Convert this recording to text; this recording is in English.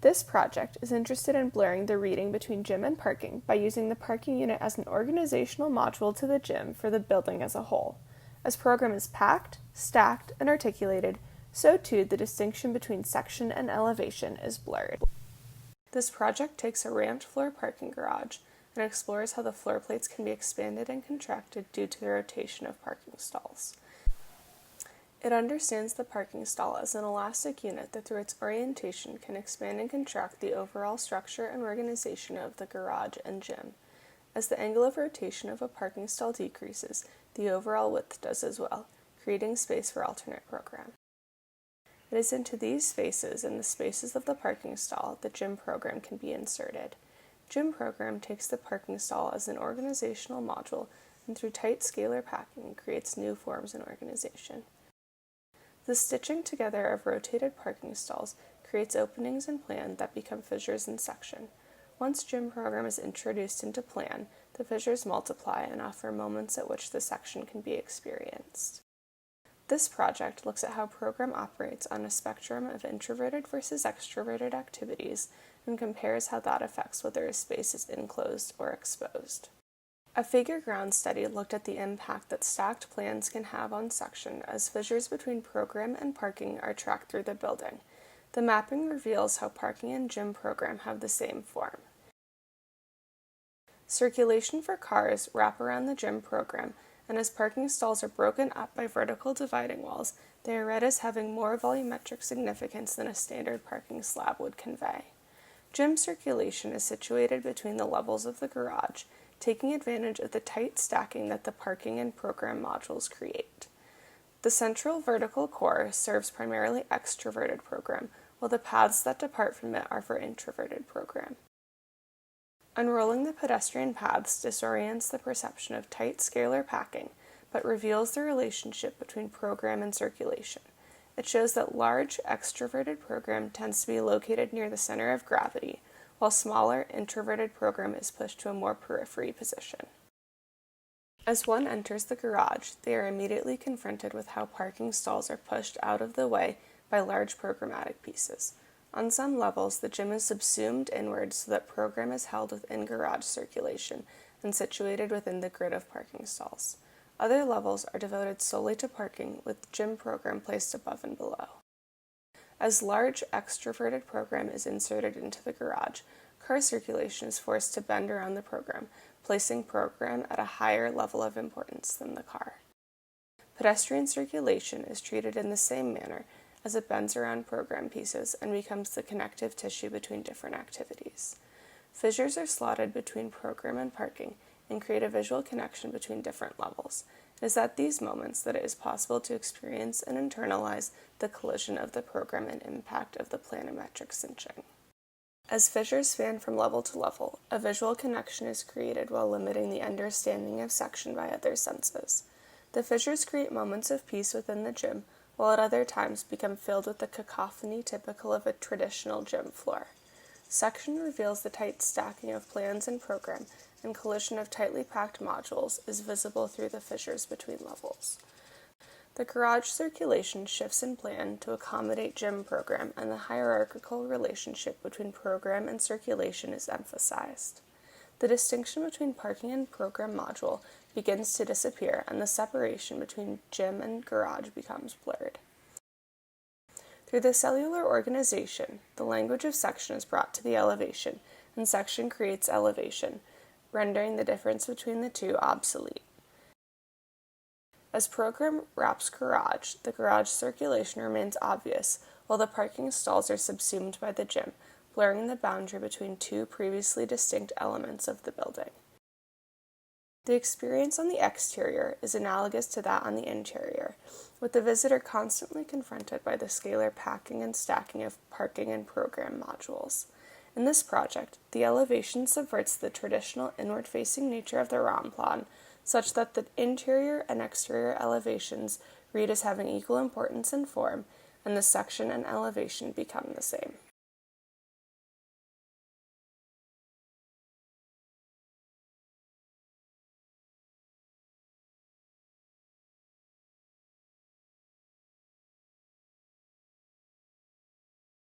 This project is interested in blurring the reading between gym and parking by using the parking unit as an organizational module to the gym for the building as a whole. As program is packed, stacked, and articulated, so too the distinction between section and elevation is blurred. This project takes a ramped floor parking garage and explores how the floor plates can be expanded and contracted due to the rotation of parking stalls. It understands the parking stall as an elastic unit that through its orientation can expand and contract the overall structure and organization of the garage and gym. As the angle of rotation of a parking stall decreases, the overall width does as well, creating space for alternate program. It is into these spaces and the spaces of the parking stall that gym program can be inserted. Gym program takes the parking stall as an organizational module and through tight scalar packing creates new forms and organization. The stitching together of rotated parking stalls creates openings in plan that become fissures in section. Once gym program is introduced into plan, the fissures multiply and offer moments at which the section can be experienced. This project looks at how program operates on a spectrum of introverted versus extroverted activities and compares how that affects whether a space is enclosed or exposed. A figure ground study looked at the impact that stacked plans can have on section as fissures between program and parking are tracked through the building. The mapping reveals how parking and gym program have the same form. Circulation for cars wrap around the gym program, and as parking stalls are broken up by vertical dividing walls, they are read as having more volumetric significance than a standard parking slab would convey. Gym circulation is situated between the levels of the garage, taking advantage of the tight stacking that the parking and program modules create. The central vertical core serves primarily extroverted program, while the paths that depart from it are for introverted program. Unrolling the pedestrian paths disorients the perception of tight scalar packing, but reveals the relationship between program and circulation. It shows that large extroverted program tends to be located near the center of gravity, while smaller introverted program is pushed to a more periphery position. As one enters the garage, they are immediately confronted with how parking stalls are pushed out of the way by large programmatic pieces. On some levels, the gym is subsumed inward so that program is held within garage circulation and situated within the grid of parking stalls. Other levels are devoted solely to parking, with gym program placed above and below. As large extroverted program is inserted into the garage, car circulation is forced to bend around the program, placing program at a higher level of importance than the car. Pedestrian circulation is treated in the same manner, as it bends around program pieces and becomes the connective tissue between different activities. Fissures are slotted between program and parking and create a visual connection between different levels. It is at these moments that it is possible to experience and internalize the collision of the program and impact of the planimetric cinching. As fissures span from level to level, a visual connection is created while limiting the understanding of section by other senses. The fissures create moments of peace within the gym, while at other times become filled with the cacophony typical of a traditional gym floor. Section reveals the tight stacking of plans and program, and collision of tightly packed modules is visible through the fissures between levels. The garage circulation shifts in plan to accommodate gym program, and the hierarchical relationship between program and circulation is emphasized. The distinction between parking and program module begins to disappear, and the separation between gym and garage becomes blurred. Through the cellular organization, the language of section is brought to the elevation, and section creates elevation, rendering the difference between the two obsolete. As program wraps garage, the garage circulation remains obvious, while the parking stalls are subsumed by the gym, blurring the boundary between two previously distinct elements of the building. The experience on the exterior is analogous to that on the interior, with the visitor constantly confronted by the scalar packing and stacking of parking and program modules. In this project, the elevation subverts the traditional inward-facing nature of the Ramplan, such that the interior and exterior elevations read as having equal importance and form, and the section and elevation become the same.